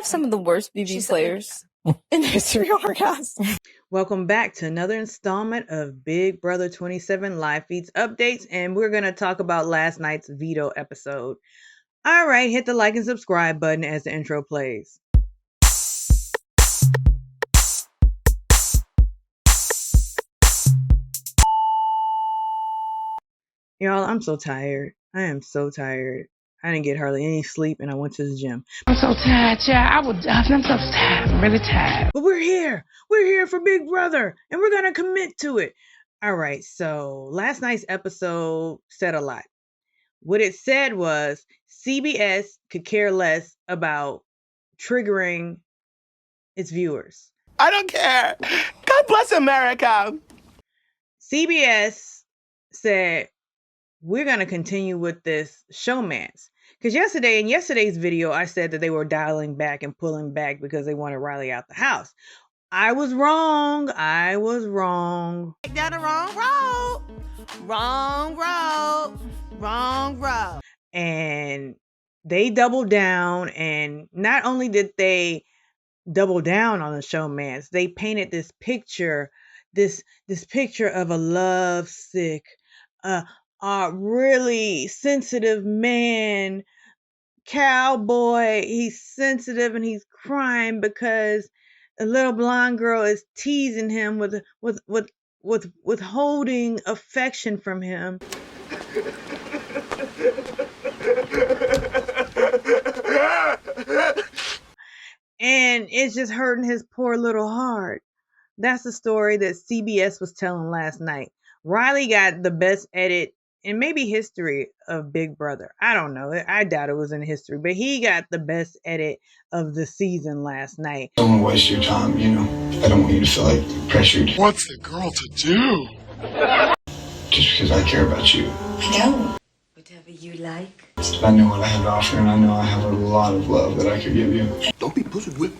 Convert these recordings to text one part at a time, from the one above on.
have some of the worst BB players in history on our cast. Welcome back to another installment of Big Brother 27 live feeds updates, and we're going to talk about last night's Veto episode. All right, hit the like and subscribe button as the intro plays. Y'all, I'm so tired. I am so tired. I didn't get hardly any sleep, and I went to the gym. I'm so tired, child. I'm so tired. I'm really tired. But we're here. We're here for Big Brother, and we're going to commit to it. All right, so last night's episode said a lot. What it said was CBS could care less about triggering its viewers. I don't care. God bless America. CBS said, we're going to continue with this showmance. Because in yesterday's video, I said that they were dialing back and pulling back because they wanted Riley out the house. I was wrong. Down the wrong road. And they doubled down. And not only did they double down on the showmance, they painted this picture of a lovesick, really sensitive man, cowboy. He's sensitive and he's crying because a little blonde girl is teasing him with withholding affection from him. And it's just hurting his poor little heart. That's the story that CBS was telling last night. Riley got the best edit in maybe history of Big Brother. I don't know. I doubt it was in history, but he got the best edit of the season last night. I don't want to waste your time, I don't want you to feel like pressured. What's the girl to do? Just because I care about you. No. Whatever you like. I know what I have to offer, and I know I have a lot of love that I could give you. Don't be pussy whip.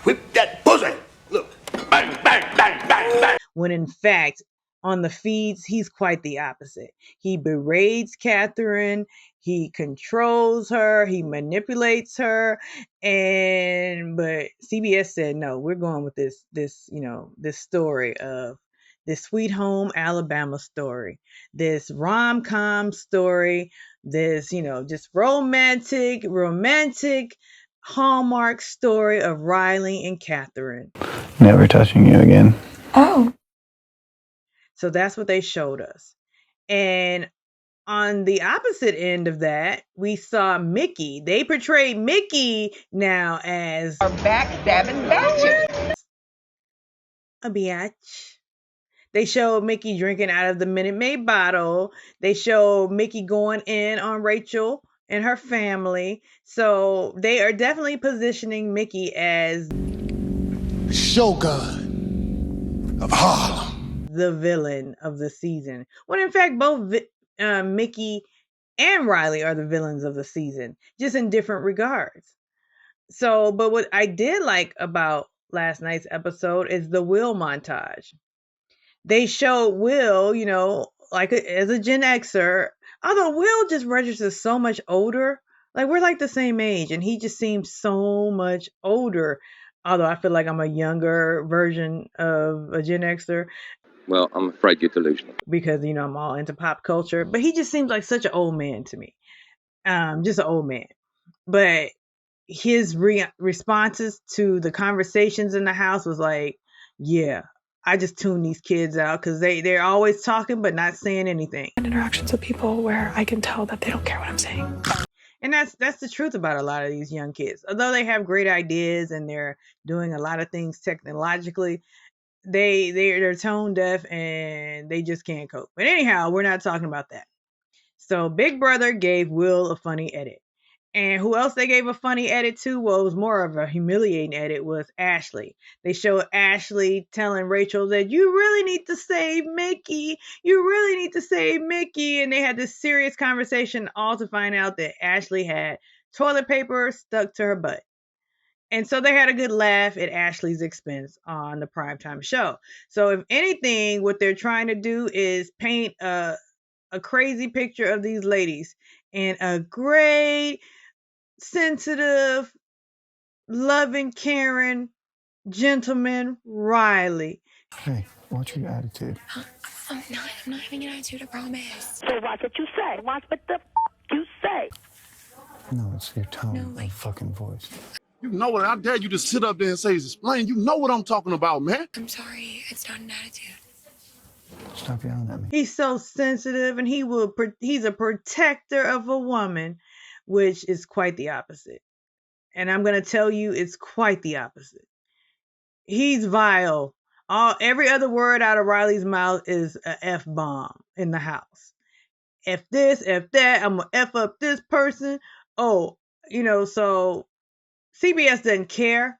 Whip that pussy. Look. Bang, bang, bang, bang, bang. When in fact, on the feeds, he's quite the opposite. He berates Catherine, he controls her, he manipulates her, but CBS said, no, we're going with this story of this Sweet Home Alabama story, this rom-com story, this, just romantic Hallmark story of Riley and Catherine. Never touching you again. Oh. So that's what they showed us. And on the opposite end of that, we saw Mickey. They portrayed Mickey now as A backstabbing bitch. a biatch. They showed Mickey drinking out of the Minute Maid bottle. They showed Mickey going in on Rachel and her family. So they are definitely positioning Mickey as Shogun of Harlem. the villain of the season, when in fact both Mickey and Riley are the villains of the season, just in different regards. So, but what I did like about last night's episode is the Will montage. They showed Will, as a Gen Xer, although Will just registers so much older. Like, we're like the same age, and he just seems so much older. Although I feel like I'm a younger version of a Gen Xer. Well, I'm afraid you're delusional. Because, I'm all into pop culture. But he just seems like such an old man to me. Just an old man. But his responses to the conversations in the house was like, yeah, I just tune these kids out because they're always talking but not saying anything. Interactions with people where I can tell that they don't care what I'm saying. And that's the truth about a lot of these young kids. Although they have great ideas and they're doing a lot of things technologically, they're tone deaf and they just can't cope. But anyhow, we're not talking about that. So Big Brother gave Will a funny edit. And who else they gave a funny edit to? Well, it was more of a humiliating edit, was Ashley. They showed Ashley telling Rachel that you really need to save Mickey. You really need to save Mickey. And they had this serious conversation, all to find out that Ashley had toilet paper stuck to her butt. And so they had a good laugh at Ashley's expense on the primetime show. So if anything, what they're trying to do is paint a crazy picture of these ladies in a great, sensitive, loving, caring gentleman, Riley. Hey, what's your attitude? I'm not having an attitude, I promise. So watch what you say. Watch what the you say. No, it's your tone No, like- and fucking voice. You know what? I dare you to sit up there and say, explain. You know what I'm talking about, man. I'm sorry, it's not an attitude. Stop yelling at me. He's so sensitive, and he's a protector of a woman, which is quite the opposite. And I'm going to tell you, it's quite the opposite. He's vile. Every other word out of Riley's mouth is a F-bomb in the house. F this, F that, I'm going to F up this person. Oh, so CBS doesn't care.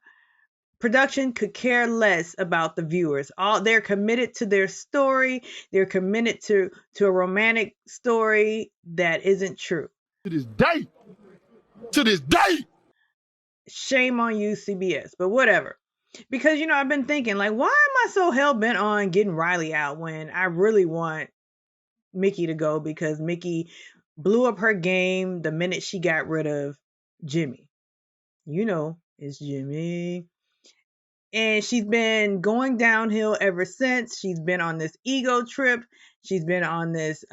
Production could care less about the viewers. They're committed to their story. They're committed to a romantic story that isn't true. To this day. To this day. Shame on you, CBS. But whatever. Because, I've been thinking, like, why am I so hell-bent on getting Riley out when I really want Mickey to go? Because Mickey blew up her game the minute she got rid of Jimmy. It's Jimmy. And she's been going downhill ever since. She's been on this ego trip. She's been on this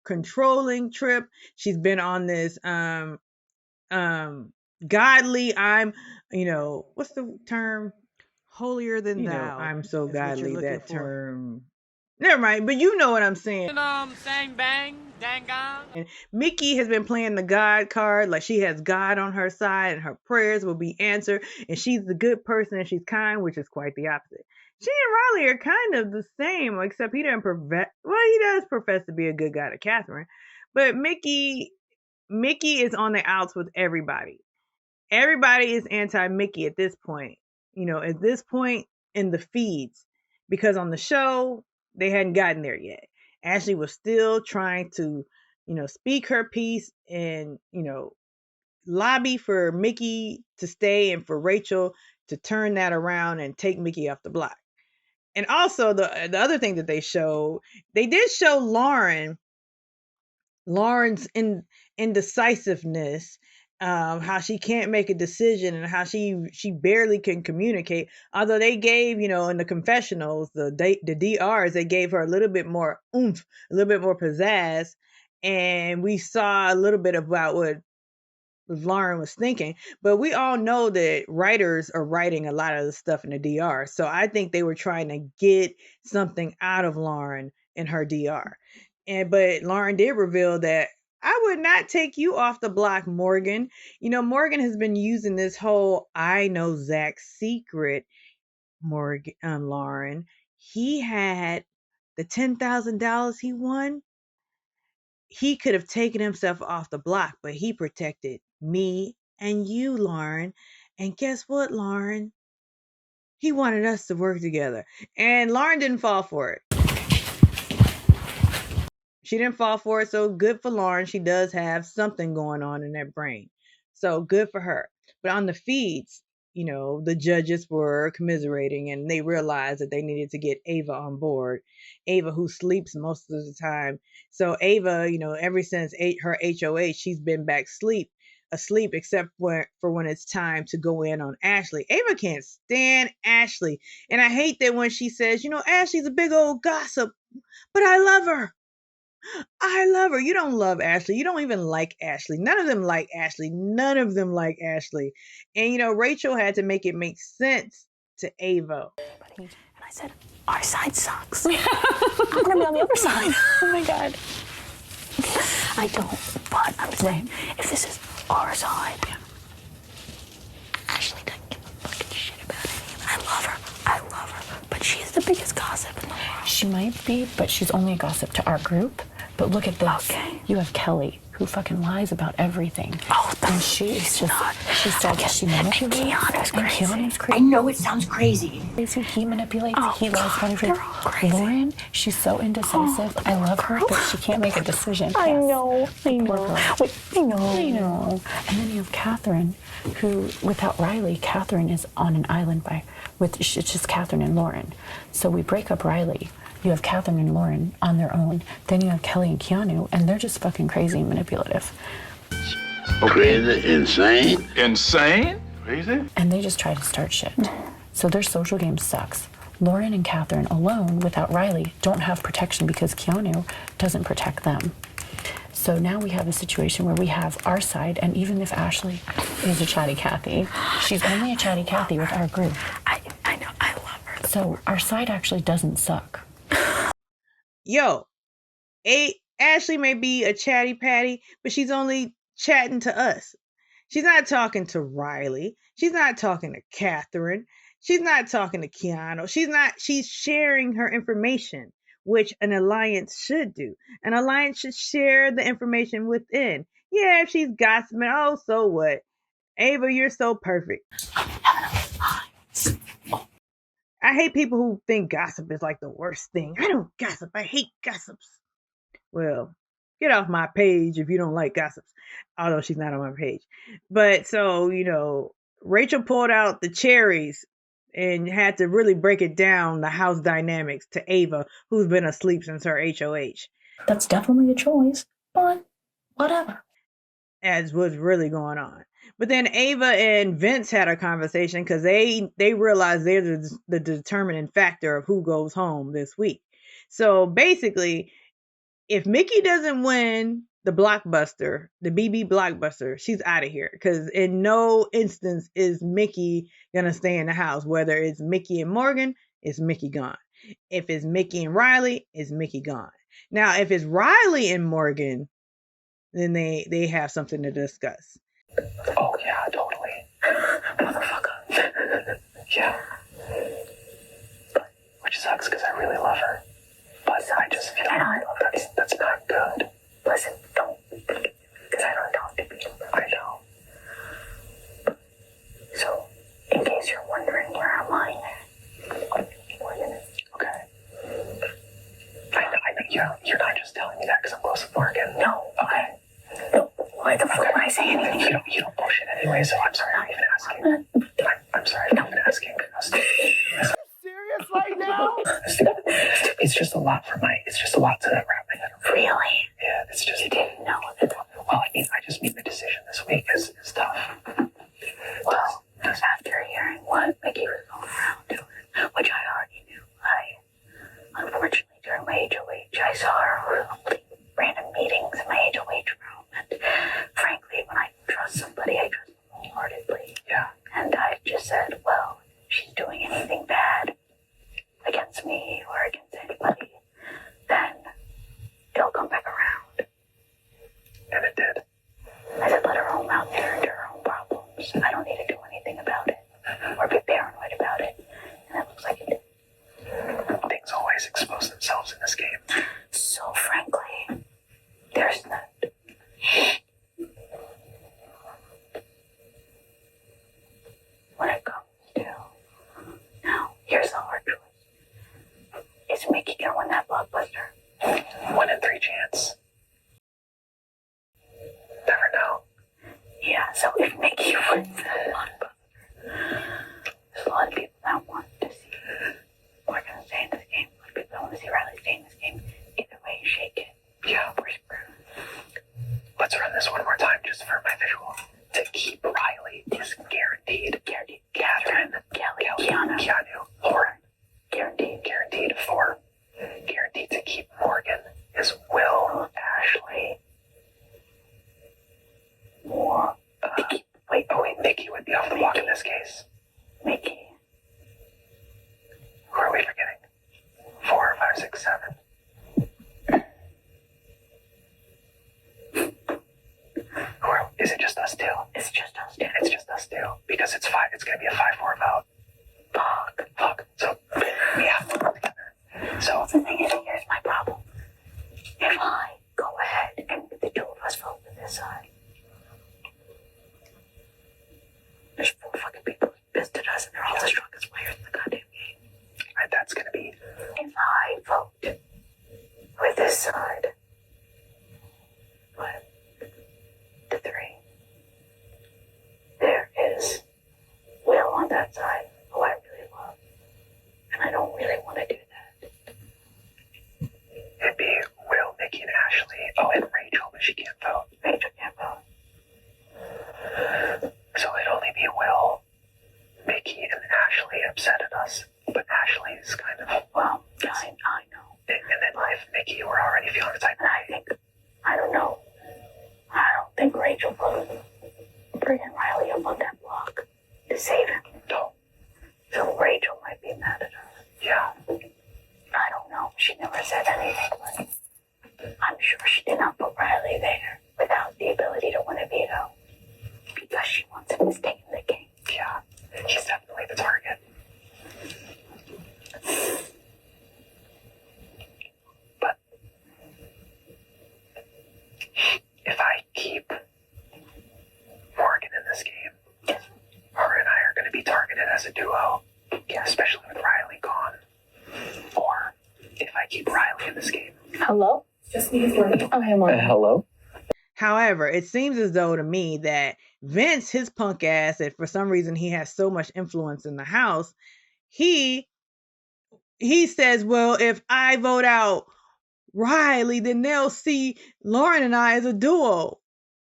controlling trip. She's been on this godly, what's the term? Holier than thou. I'm so is what godly, you're that looking for. term. Never mind, but you know what I'm saying. Sang bang, dang gong. And Mickey has been playing the God card, like she has God on her side and her prayers will be answered, and she's the good person and she's kind, which is quite the opposite. She and Riley are kind of the same, except he does profess to be a good guy to Catherine, but Mickey is on the outs with everybody. Everybody is anti-Mickey at this point. At this point in the feeds, because on the show, they hadn't gotten there yet. Ashley was still trying to, speak her piece and, lobby for Mickey to stay and for Rachel to turn that around and take Mickey off the block. And also the other thing that they did show Lauren's indecisiveness, how she can't make a decision and how she barely can communicate. Although they gave, in the confessionals, the DRs, they gave her a little bit more oomph, a little bit more pizzazz, and we saw a little bit about what Lauren was thinking. But we all know that writers are writing a lot of the stuff in the DR, so I think they were trying to get something out of Lauren in her DR. But Lauren did reveal that I would not take you off the block, Morgan. Morgan has been using this whole I know Zach's secret, Lauren. He had the $10,000 he won. He could have taken himself off the block, but he protected me and you, Lauren. And guess what, Lauren? He wanted us to work together. And Lauren didn't fall for it. She didn't fall for it, so good for Lauren. She does have something going on in that brain. So good for her. But on the feeds, the judges were commiserating and they realized that they needed to get Ava on board. Ava, who sleeps most of the time. So Ava, ever since her HOH, she's been back asleep except for when it's time to go in on Ashley. Ava can't stand Ashley. And I hate that when she says, Ashley's a big old gossip, but I love her. I love her. You don't love Ashley. You don't even like Ashley. None of them like Ashley. None of them like Ashley. And, Rachel had to make it make sense to Ava. And I said, our side sucks. I'm going to be on the other side. Oh my God. I don't, but I'm saying, if this is our side, Ashley doesn't give a fucking shit about any of it. I love her, but she's the biggest gossip in the world. She might be, but she's only a gossip to our group. But look at this. Okay. You have Kelly, who fucking lies about everything. Oh, and she said she manipulates. And Keanu's crazy. I know it sounds crazy. He manipulates. He lies about everything. Lauren, she's so indecisive. I love her, but she can't make a decision. I know. Wait, I know. And then you have Catherine, who, without Riley, Catherine is on an island it's just Catherine and Lauren. So we break up Riley. You have Catherine and Lauren on their own. Then you have Kelly and Keanu, and they're just fucking crazy and manipulative. Crazy, insane. Insane? Crazy? And they just try to start shit. So their social game sucks. Lauren and Catherine alone, without Riley, don't have protection because Keanu doesn't protect them. So now we have a situation where we have our side, and even if Ashley is a chatty Cathy, she's only a chatty Cathy with our group. I know, I love her. So our side actually doesn't suck. Yo, Ashley may be a chatty patty, but she's only chatting to us. She's not talking to Riley. She's not talking to Catherine. She's not talking to Keanu. She's sharing her information, which an alliance should do. An alliance should share the information within. Yeah, if she's gossiping, oh, so what? Ava, you're so perfect. I hate people who think gossip is like the worst thing. I don't gossip. I hate gossips. Well, get off my page if you don't like gossips. Although she's not on my page. But so, Rachel pulled out the cherries and had to really break it down, the house dynamics, to Ava, who's been asleep since her HOH. That's definitely a choice, but whatever. As what's really going on. But then Ava and Vince had a conversation because they realized they're the determining factor of who goes home this week. So basically, if Mickey doesn't win the blockbuster, the BB blockbuster, she's out of here. Because in no instance is Mickey going to stay in the house. Whether it's Mickey and Morgan, it's Mickey gone. If it's Mickey and Riley, it's Mickey gone. Now, if it's Riley and Morgan, then they have something to discuss. Oh, yeah, totally. Motherfucker. Yeah. But, which sucks because I really love her. But I just feel like that's not good. Listen, don't. Because I don't talk to people. I know. So, in case you're wondering where am I? Okay. I know. You're not just telling me that because I'm close with Morgan. No. Okay. No. Why the fuck would I say anything? You don't bullshit anyway, so I'm sorry I'm even asking. I'm sorry I'm even asking. Serious right now? It's just a lot to wrap my head around. Really? Yeah, it's just... You didn't know it? Well, I just made the decision this week is tough. Well, after hearing what Mickey was going around doing, which I already knew, unfortunately, during my HOH, I saw her holding random meetings in my HOH room, and frankly, when I trust somebody, I trust them wholeheartedly. Yeah. And I just said, well, if she's doing anything bad against me or against anybody, then it'll come back around. And it did. I said, let her home out there and do her own problems. I don't need to do anything about it or be paranoid about it. And it looks like it did. Things always expose themselves in this game. So frankly, there's that. When it comes to... Now, here's the hard choice. Is Mickey gonna win that blockbuster? 1 in 3 chance. Never know. Yeah, so if Mickey wins that blockbuster, there's a lot of people that want to see Morgan stay in this game. A lot of people that want to see Riley stay in this game. Either way, shake it. Yeah, we're screwed. Let's run this one more time just for my visual. To keep Riley is guaranteed. Catherine, Keanu, Lauren. Guaranteed 4. Guaranteed to keep Morgan is Will, Ashley. More. Mickey. Mickey would be off the block in this case. Mickey. Who are we forgetting? 4, 5, 6, 7. Is it just us two? It's just us two. It's just us two. Because it's gonna be a 5-4 vote. Fuck. So we have to work together. So the thing is, here's my problem. If I go ahead and the 2 of us vote for this side, there's 4 fucking people who pissed at us and they're all the strongest players in the goddamn game. And that's gonna be... If I vote with this side, but the 3, there is Will on that side, who I really love. And I don't really want to do that. It'd be Will, Mickey, and Ashley. Oh, and Rachel, but she can't vote. Rachel can't vote. So it'd only be Will, us. But Ashley's kind of, well, I know. And then Liv and Mickey were already feeling the type. And I don't know. I don't think Rachel was bringing Riley up on that block to save him. No. So Rachel might be mad at her. Yeah. I don't know. She never said anything, but I'm sure she did not put Riley there without the ability to win a veto. Because she wants him to stay in the game. Yeah. He's definitely the target. But if I keep Morgan in this game, her and I are going to be targeted as a duo, especially with Riley gone. Or if I keep Riley in this game. Hello? Just need to Hello? However, it seems as though to me that Vince, his punk ass, that for some reason he has so much influence in the house, he says, well, if I vote out Riley, then they'll see Lauren and I as a duo.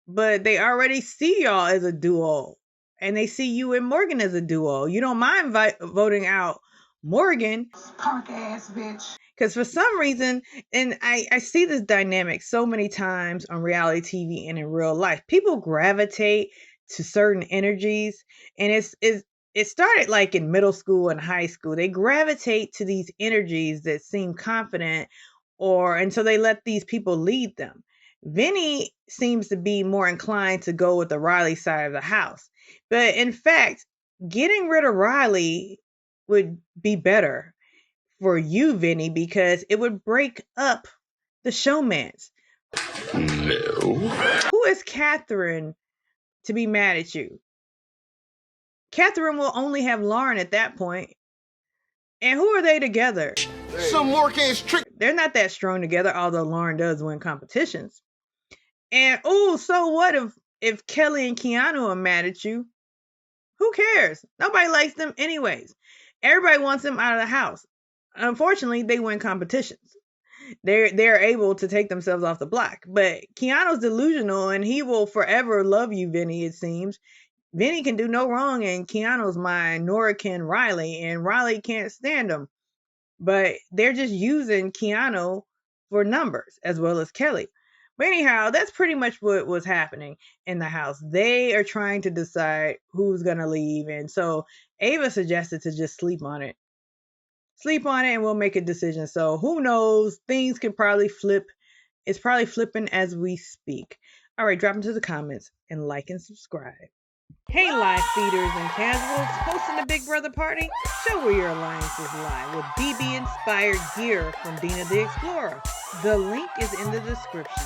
But they already see y'all as a duo. And they see you and Morgan as a duo. You don't mind voting out Morgan. Punk ass bitch. Because for some reason, and I see this dynamic so many times on reality TV and in real life, people gravitate to certain energies. And it started like in middle school and high school. They gravitate to these energies that seem confident, and so they let these people lead them. Vinny seems to be more inclined to go with the Riley side of the house. But in fact, getting rid of Riley would be better for you, Vinny, because it would break up the showmance. No. Who is Catherine to be mad at you? Catherine will only have Lauren at that point. And who are they together? Some more can't trick. They're not that strong together, although Lauren does win competitions. And so what if Kelly and Keanu are mad at you? Who cares? Nobody likes them anyways. Everybody wants them out of the house. Unfortunately, they win competitions. They're able to take themselves off the block. But Keanu's delusional, and he will forever love you, Vinny, it seems. Vinny can do no wrong in Keanu's mind, nor can Riley, and Riley can't stand him. But they're just using Keanu for numbers, as well as Kelly. But anyhow, that's pretty much what was happening in the house. They are trying to decide who's going to leave. And so Ava suggested to just sleep on it. Sleep on it and we'll make a decision. So who knows? Things could probably flip. It's probably flipping as we speak. All right, drop into the comments and like and subscribe. Hey, live feeders and casuals, hosting the Big Brother party? Show where your alliances lie with BB-inspired gear from Dena the Explorer. The link is in the description.